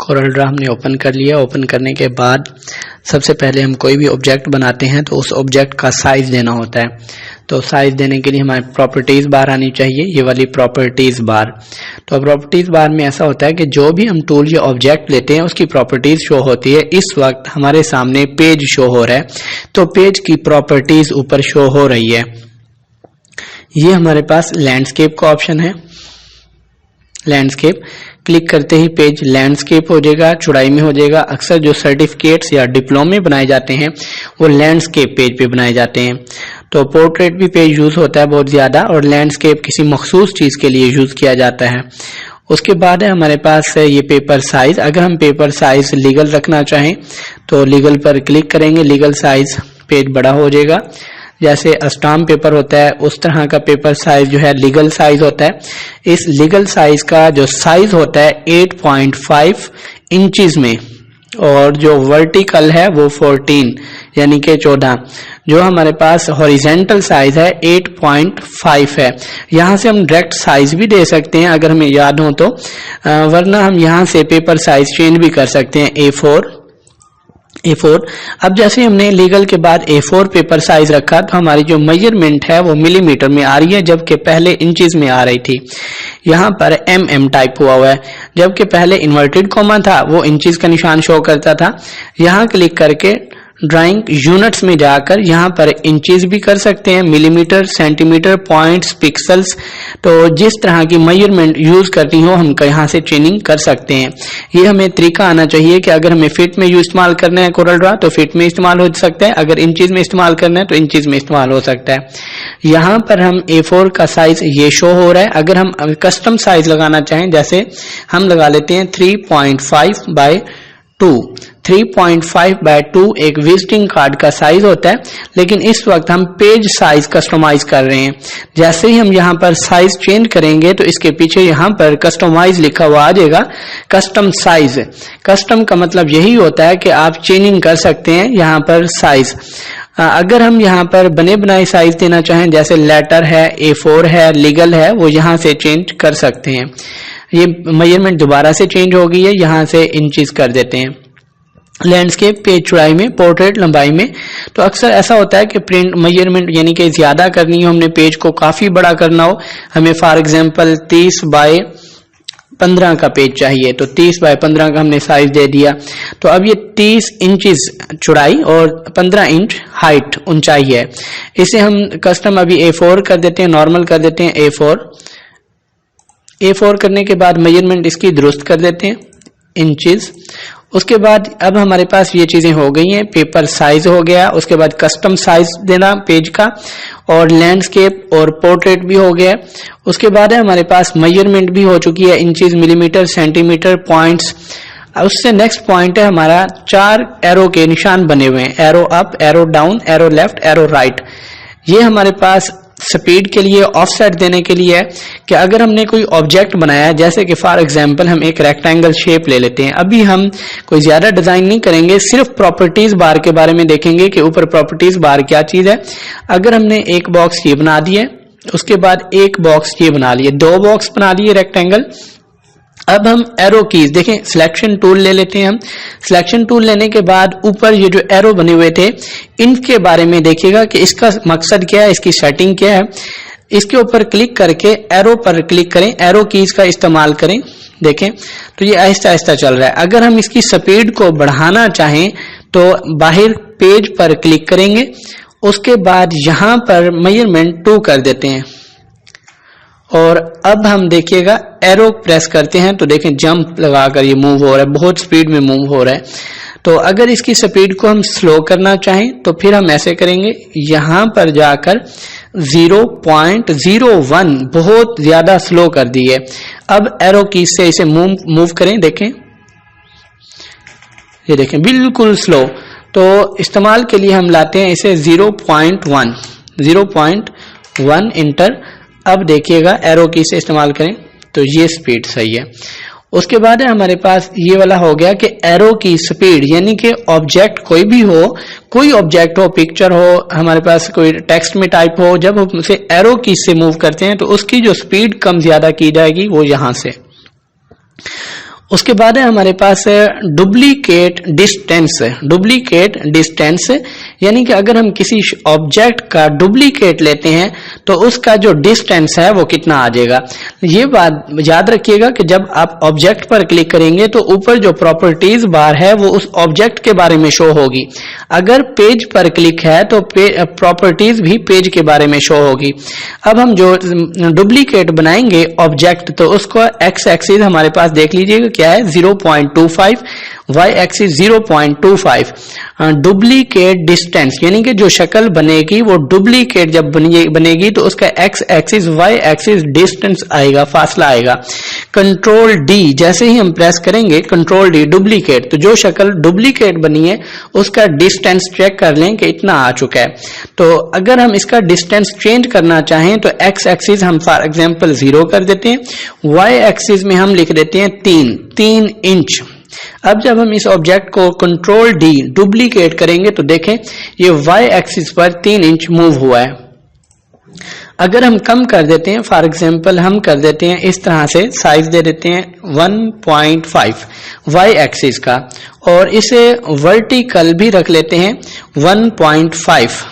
Corel Draw हमने open कर लिया। ओपन करने के बाद सबसे पहले हम कोई भी ऑब्जेक्ट बनाते हैं तो उस ऑब्जेक्ट का साइज देना होता है। तो साइज देने के लिए हमारे प्रॉपर्टीज बार आनी चाहिए, ये वाली प्रॉपर्टीज बार। तो प्रॉपर्टीज बार में ऐसा होता है कि जो भी हम टूल या ऑब्जेक्ट लेते हैं उसकी प्रॉपर्टीज शो होती है। इस वक्त हमारे सामने पेज शो हो रहा है, तो पेज की प्रॉपर्टीज ऊपर शो हो रही है। ये हमारे पास लैंडस्केप का ऑप्शन है। लैंडस्केप क्लिक करते ही पेज लैंडस्केप हो जाएगा, चौड़ाई में हो जाएगा। अक्सर जो सर्टिफिकेट्स या डिप्लोमे बनाए जाते हैं वो लैंडस्केप पेज पे बनाए जाते हैं। तो पोर्ट्रेट भी पेज यूज होता है बहुत ज्यादा, और लैंडस्केप किसी मखसूस चीज के लिए यूज किया जाता है। उसके बाद है हमारे पास ये पेपर साइज। अगर हम पेपर साइज लीगल रखना चाहें तो लीगल पर क्लिक करेंगे, लीगल साइज पेज बड़ा हो जाएगा। जैसे स्टाम्प पेपर होता है उस तरह का पेपर साइज जो है लीगल साइज होता है। इस लीगल साइज का जो साइज होता है 8.5 इंचेस में, और जो वर्टिकल है वो 14 यानी कि 14। जो हमारे पास हॉरिजेंटल साइज है 8.5 है। यहाँ से हम डायरेक्ट साइज भी दे सकते हैं अगर हमें याद हो तो, वरना हम यहाँ से पेपर साइज चेंज भी कर सकते हैं A4। अब जैसे हमने लीगल के बाद A4 पेपर साइज रखा तो हमारी जो मेजरमेंट है वो मिलीमीटर में आ रही है, जबकि पहले इंचेस में आ रही थी। यहाँ पर mm टाइप हुआ हुआ है, जबकि पहले इन्वर्टेड कॉमा था वो इंचेस का निशान शो करता था। यहाँ क्लिक करके ड्राइंग यूनिट्स में जाकर यहाँ पर इंचेस भी कर सकते हैं, मिलीमीटर, सेंटीमीटर, पॉइंट्स, पिक्सल्स। तो जिस तरह की मेजरमेंट यूज करती हो हम यहाँ से चेंजिंग कर सकते हैं। ये हमें तरीका आना चाहिए कि अगर हमें फीट में इस्तेमाल करना है कोरल ड्रा तो फीट में इस्तेमाल हो सकता है, अगर इंचेस में इस्तेमाल करना है तो इंचेस में इस्तेमाल हो सकता है। यहाँ पर हम A4 का साइज ये शो हो रहा है। अगर हम कस्टम साइज लगाना चाहें, जैसे हम लगा लेते हैं 3.5/2। 3.5/2 एक विजिटिंग कार्ड का साइज होता है, लेकिन इस वक्त हम पेज साइज कस्टमाइज कर रहे हैं। जैसे ही हम यहाँ पर साइज चेंज करेंगे तो इसके पीछे यहाँ पर कस्टमाइज लिखा हुआ आ जाएगा, कस्टम साइज। कस्टम का मतलब यही होता है कि आप चेंजिंग कर सकते हैं यहाँ पर साइज। अगर हम यहाँ पर बने बनाए साइज देना चाहें, जैसे लेटर है, A4 है, लीगल है, वो यहाँ से चेंज कर सकते हैं। ये मेजरमेंट दोबारा से चेंज हो गई है, यहाँ से इंचेस कर देते हैं। लैंडस्केप पेज चौड़ाई में, पोर्ट्रेट लंबाई में। तो अक्सर ऐसा होता है कि प्रिंट मेजरमेंट यानी कि ज्यादा करनी हो, हमने पेज को काफी बड़ा करना हो, हमें फॉर एग्जांपल 30/15 का पेज चाहिए, तो 30/15 का हमने साइज दे दिया। तो अब ये 30 इंचेस चौड़ाई और 15 इंच हाइट ऊंचाई है। इसे हम कस्टम अभी A4 कर देते हैं, नॉर्मल कर देते हैं A4 करने के बाद मेजरमेंट इसकी दुरुस्त कर देते हैं इंचेस। उसके बाद अब हमारे पास ये चीजें हो गई हैं, पेपर साइज हो गया, उसके बाद कस्टम साइज देना पेज का, और लैंडस्केप और पोर्ट्रेट भी हो गया। उसके बाद है हमारे पास मेजरमेंट भी हो चुकी है, इंचेस, मिलीमीटर, सेंटीमीटर, पॉइंट्स। उससे नेक्स्ट पॉइंट है हमारा 4 एरो के निशान बने हुए हैं, arrow up, arrow down, arrow left, arrow right. ये हमारे पास स्पीड के लिए, ऑफसेट देने के लिए है कि अगर हमने कोई ऑब्जेक्ट बनाया है, जैसे कि फॉर एग्जांपल हम एक रेक्टेंगल शेप ले लेते हैं। अभी हम कोई ज्यादा डिजाइन नहीं करेंगे, सिर्फ प्रॉपर्टीज बार के बारे में देखेंगे कि ऊपर प्रॉपर्टीज बार क्या चीज है। अगर हमने एक बॉक्स ये बना दिया, उसके बाद एक बॉक्स ये बना लिए, 2 बॉक्स बना लिए रेक्टेंगल। अब हम एरो कीज देखें, सिलेक्शन टूल ले लेते हैं हम। सिलेक्शन टूल लेने के बाद ऊपर ये जो एरो बने हुए थे इनके बारे में देखिएगा कि इसका मकसद क्या है, इसकी सेटिंग क्या है। इसके ऊपर क्लिक करके एरो पर क्लिक करें, एरो कीज का इस्तेमाल करें। देखें तो ये आहिस्ता आहिस्ता चल रहा है। अगर हम इसकी स्पीड को बढ़ाना चाहें तो बाहर पेज पर क्लिक करेंगे, उसके बाद यहां पर मेजरमेंट 2 कर देते हैं, और अब हम देखिएगा एरो प्रेस करते हैं तो देखें जंप लगाकर ये मूव हो रहा है, बहुत स्पीड में मूव हो रहा है। तो अगर इसकी स्पीड को हम स्लो करना चाहें तो फिर हम ऐसे करेंगे, यहां पर जाकर 0.01 बहुत ज्यादा स्लो कर दी है। अब एरो की से इसे मूव करें, देखें ये देखें बिल्कुल स्लो। तो इस्तेमाल के लिए हम लाते हैं इसे 0.1 इंटर। अब देखिएगा एरो की से इस्तेमाल करें तो ये स्पीड सही है। उसके बाद है हमारे पास ये वाला हो गया कि एरो की स्पीड, यानी कि ऑब्जेक्ट कोई भी हो, कोई ऑब्जेक्ट हो, पिक्चर हो, हमारे पास कोई टेक्स्ट में टाइप हो, जब हम उसे एरो की से मूव करते हैं तो उसकी जो स्पीड कम ज्यादा की जाएगी वो यहां से। उसके बाद है हमारे पास डुप्लीकेट डिस्टेंस। डुप्लीकेट डिस्टेंस यानी कि अगर हम किसी ऑब्जेक्ट का डुप्लीकेट लेते हैं तो उसका जो डिस्टेंस है वो कितना आ जाएगा। ये बात याद रखिएगा कि जब आप ऑब्जेक्ट पर क्लिक करेंगे तो ऊपर जो प्रॉपर्टीज बार है वो उस ऑब्जेक्ट के बारे में शो होगी। अगर पेज पर क्लिक है तो प्रॉपर्टीज भी पेज के बारे में शो होगी। अब हम जो डुप्लीकेट बनाएंगे ऑब्जेक्ट तो उसको एक्स एक्सिस हमारे पास देख लीजिएगा क्या है 0.25, वाई एक्सिस 0.25। डुप्लीकेट डिस्टेंस यानी कि जो शक्ल बनेगी वो डुप्लीकेट जब बनेगी तो उसका x axis y axis distance आएगा, फासला आएगा। कंट्रोल डी जैसे ही हम प्रेस करेंगे, कंट्रोल डी डुप्लीकेट, तो जो शक्ल डुप्लीकेट बनी है उसका डिस्टेंस चेक कर लें कि इतना आ चुका है। तो अगर हम इसका डिस्टेंस चेंज करना चाहें तो एक्स एक्सिस हम फॉर एग्जांपल 0 कर देते हैं, वाई एक्सिस में हम लिख देते हैं 3 इंच। अब जब हम इस ऑब्जेक्ट को कंट्रोल डी डुप्लीकेट करेंगे तो देखें ये वाई एक्सिस पर 3 इंच मूव हुआ है। अगर हम कम कर देते हैं, फॉर एग्जांपल हम कर देते हैं इस तरह से, साइज दे देते हैं 1.5 वाई एक्सिस का और इसे वर्टिकल भी रख लेते हैं 1.5।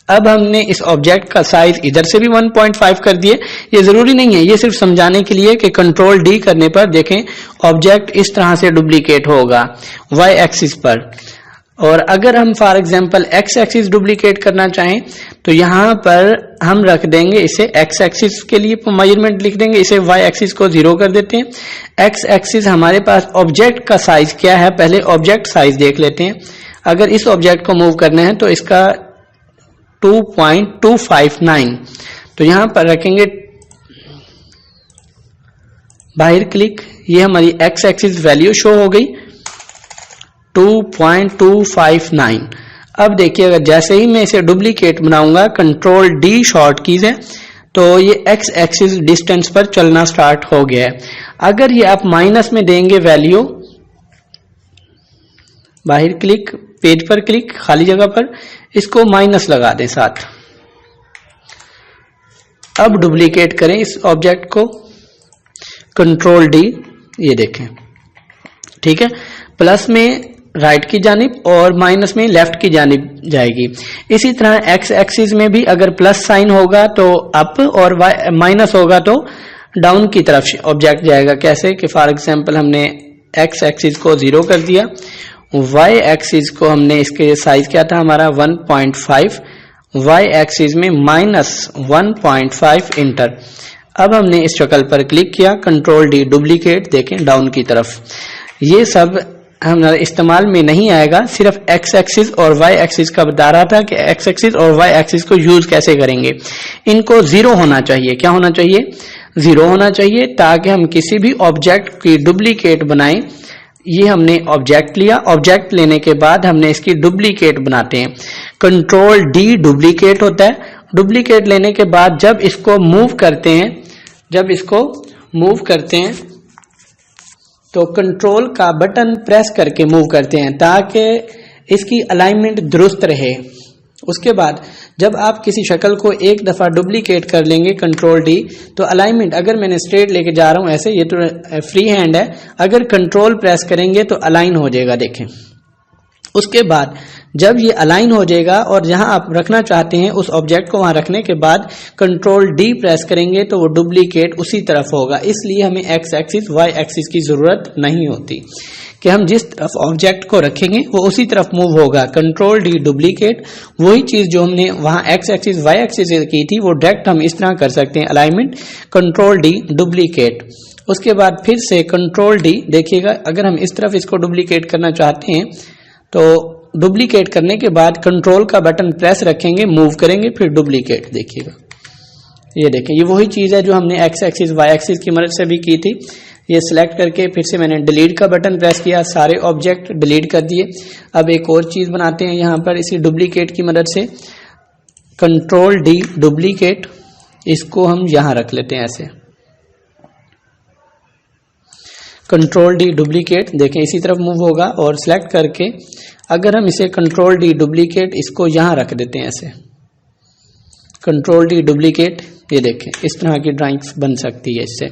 अब हमने इस ऑब्जेक्ट का साइज इधर से भी 1.5 कर दिए। ये जरूरी नहीं है, ये सिर्फ समझाने के लिए कि कंट्रोल डी करने पर देखें ऑब्जेक्ट इस तरह से डुप्लीकेट होगा वाई एक्सिस पर। और अगर हम for example x axis duplicate करना चाहें तो यहां पर हम रख देंगे इसे एक्स एक्सिस के लिए मेजरमेंट लिख देंगे, इसे वाई एक्सिस को 0 कर देते हैं। एक्स एक्सिस हमारे पास ऑब्जेक्ट का साइज क्या है, पहले ऑब्जेक्ट साइज देख लेते हैं। अगर इस ऑब्जेक्ट को मूव करना है तो इसका 2.259, तो यहां पर रखेंगे बाहर क्लिक, ये हमारी एक्स एक्सिस वैल्यू शो हो गई 2.259। अब देखिए अगर जैसे ही मैं इसे डुप्लीकेट बनाऊंगा, कंट्रोल डी शॉर्ट कीज है, तो ये एक्स एक्सिस डिस्टेंस पर चलना स्टार्ट हो गया है। अगर ये आप माइनस में देंगे वैल्यू, बाहर क्लिक, पेज पर क्लिक, खाली जगह पर इसको माइनस लगा दें साथ। अब डुप्लीकेट करें इस ऑब्जेक्ट को, कंट्रोल डी, ये देखें ठीक है, प्लस में राइट की जानिब और माइनस में लेफ्ट की जानिब जाएगी। इसी तरह एक्स एक्सिस में भी अगर प्लस साइन होगा तो अप और माइनस होगा तो डाउन की तरफ ऑब्जेक्ट जाएगा। कैसे कि फॉर एग्जांपल हमने एक्स एक्सिस को 0 कर दिया, वाई एक्सिस को हमने, इसके साइज क्या था हमारा 1.5, वाई एक्सिस में -1.5 इंटर। अब हमने इस शक्ल पर क्लिक किया, कंट्रोल डी डुप्लीकेट, देखें डाउन की तरफ। ये सब हमारे इस्तेमाल में नहीं आएगा, सिर्फ एक्स एक्सिस और वाई एक्सिस का बता रहा था कि एक्स एक्सिस और वाई एक्सिस को यूज कैसे करेंगे। इनको 0 होना चाहिए, क्या होना चाहिए, 0 होना चाहिए, ताकि हम किसी भी ऑब्जेक्ट की डुप्लीकेट बनाएं। ये हमने ऑब्जेक्ट लिया, ऑब्जेक्ट लेने के बाद हमने इसकी डुप्लीकेट बनाते हैं। कंट्रोल डी डुप्लीकेट होता है। डुप्लीकेट लेने के बाद जब इसको मूव करते हैं, तो कंट्रोल का बटन प्रेस करके मूव करते हैं ताकि इसकी अलाइनमेंट दुरुस्त रहे। उसके बाद जब आप किसी शक्ल को एक दफा डुप्लीकेट कर लेंगे कंट्रोल डी, तो अलाइनमेंट, अगर मैंने स्ट्रेट लेके जा रहा हूं ऐसे, ये तो फ्री हैंड है, अगर कंट्रोल प्रेस करेंगे तो अलाइन हो जाएगा, देखें। उसके बाद जब ये अलाइन हो जाएगा और जहां आप रखना चाहते हैं उस ऑब्जेक्ट को वहां रखने के बाद कंट्रोल डी प्रेस करेंगे तो वो डुप्लीकेट उसी तरफ होगा। इसलिए हमें एक्स एक्सिस वाई एक्सिस की जरूरत नहीं होती कि हम जिस तरफ ऑब्जेक्ट को रखेंगे वो उसी तरफ मूव होगा। कंट्रोल डी डुप्लीकेट, वही चीज जो हमने वहां एक्स एक्सिस वाई एक्सिस की थी वो डायरेक्ट हम इस तरह कर सकते हैं, अलाइनमेंट, कंट्रोल डी डुप्लीकेट। उसके बाद फिर से कंट्रोल डी, देखिएगा अगर हम इस तरफ इसको डुप्लीकेट करना चाहते हैं तो डुप्लीकेट करने के बाद कंट्रोल का बटन प्रेस रखेंगे, मूव करेंगे, फिर डुप्लीकेट, देखिएगा ये देखें, ये वही चीज है जो हमने एक्स एक्सिस वाई एक्सिस की मदद से भी की थी। ये सिलेक्ट करके फिर से मैंने डिलीट का बटन प्रेस किया, सारे ऑब्जेक्ट डिलीट कर दिए। अब एक और चीज बनाते हैं यहां पर इसी डुप्लीकेट की मदद से, कंट्रोल डी डुप्लीकेट, इसको हम यहां रख लेते हैं ऐसे, कंट्रोल डी डुप्लीकेट, देखें इसी तरफ मूव होगा। और सिलेक्ट करके अगर हम इसे कंट्रोल डी डुप्लीकेट, इसको यहां रख देते हैं ऐसे, कंट्रोल डी डुप्लीकेट, ये देखें इस तरह की ड्राइंग्स बन सकती है इससे।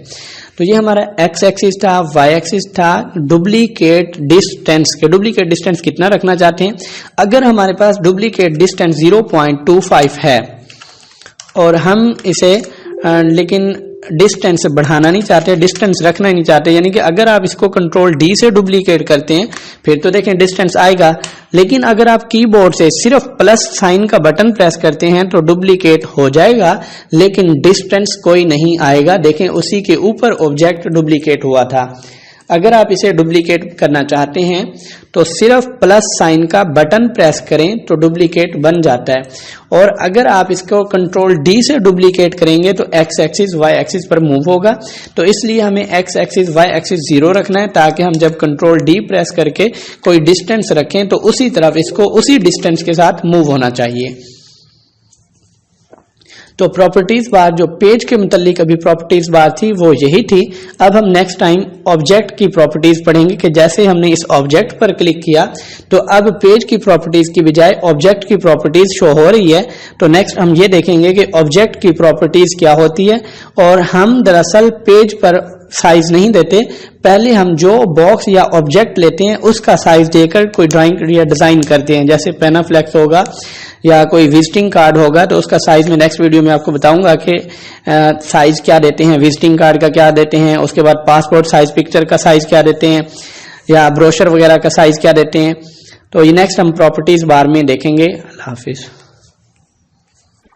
तो ये हमारा एक्स एक्सिस था, वाई एक्सिस था, डुप्लीकेट डिस्टेंस के डुप्लीकेट डिस्टेंस कितना रखना चाहते हैं। अगर हमारे पास डुप्लीकेट डिस्टेंस 0.25 है और हम इसे लेकिन डिस्टेंस बढ़ाना नहीं चाहते, डिस्टेंस रखना ही नहीं चाहते, यानी कि अगर आप इसको कंट्रोल डी से डुप्लीकेट करते हैं फिर तो देखें डिस्टेंस आएगा, लेकिन अगर आप कीबोर्ड से सिर्फ प्लस साइन का बटन प्रेस करते हैं तो डुप्लीकेट हो जाएगा लेकिन डिस्टेंस कोई नहीं आएगा। देखें उसी के ऊपर ऑब्जेक्ट डुप्लीकेट हुआ था। अगर आप इसे डुप्लीकेट करना चाहते हैं तो सिर्फ प्लस साइन का बटन प्रेस करें तो डुप्लीकेट बन जाता है, और अगर आप इसको कंट्रोल डी से डुप्लीकेट करेंगे तो एक्स एक्सिस वाई एक्सिस पर मूव होगा। तो इसलिए हमें एक्स एक्सिस वाई एक्सिस 0 रखना है ताकि हम जब कंट्रोल डी प्रेस करके कोई डिस्टेंस रखें तो उसी तरफ इसको उसी डिस्टेंस के साथ मूव होना चाहिए। तो प्रॉपर्टीज बार जो पेज के मुतालिक अभी प्रॉपर्टीज बार थी वो यही थी। अब हम नेक्स्ट टाइम ऑब्जेक्ट की प्रॉपर्टीज पढ़ेंगे कि जैसे हमने इस ऑब्जेक्ट पर क्लिक किया तो अब पेज की प्रॉपर्टीज की बजाय ऑब्जेक्ट की प्रॉपर्टीज शो हो रही है। तो नेक्स्ट हम ये देखेंगे कि ऑब्जेक्ट की प्रॉपर्टीज क्या होती है, और हम दरअसल पेज पर साइज नहीं देते, पहले हम जो बॉक्स या ऑब्जेक्ट लेते हैं उसका साइज देकर कोई ड्राइंग या डिजाइन करते हैं। जैसे पेनाफ्लेक्स होगा या कोई विजिटिंग कार्ड होगा तो उसका साइज में नेक्स्ट वीडियो में आपको बताऊंगा कि साइज क्या देते हैं, विजिटिंग कार्ड का क्या देते हैं, उसके बाद पासपोर्ट साइज पिक्चर का साइज क्या देते हैं, या ब्रोशर वगैरह का साइज क्या देते हैं। तो ये नेक्स्ट हम प्रॉपर्टीज बार में देखेंगे। अल्लाह हाफिज।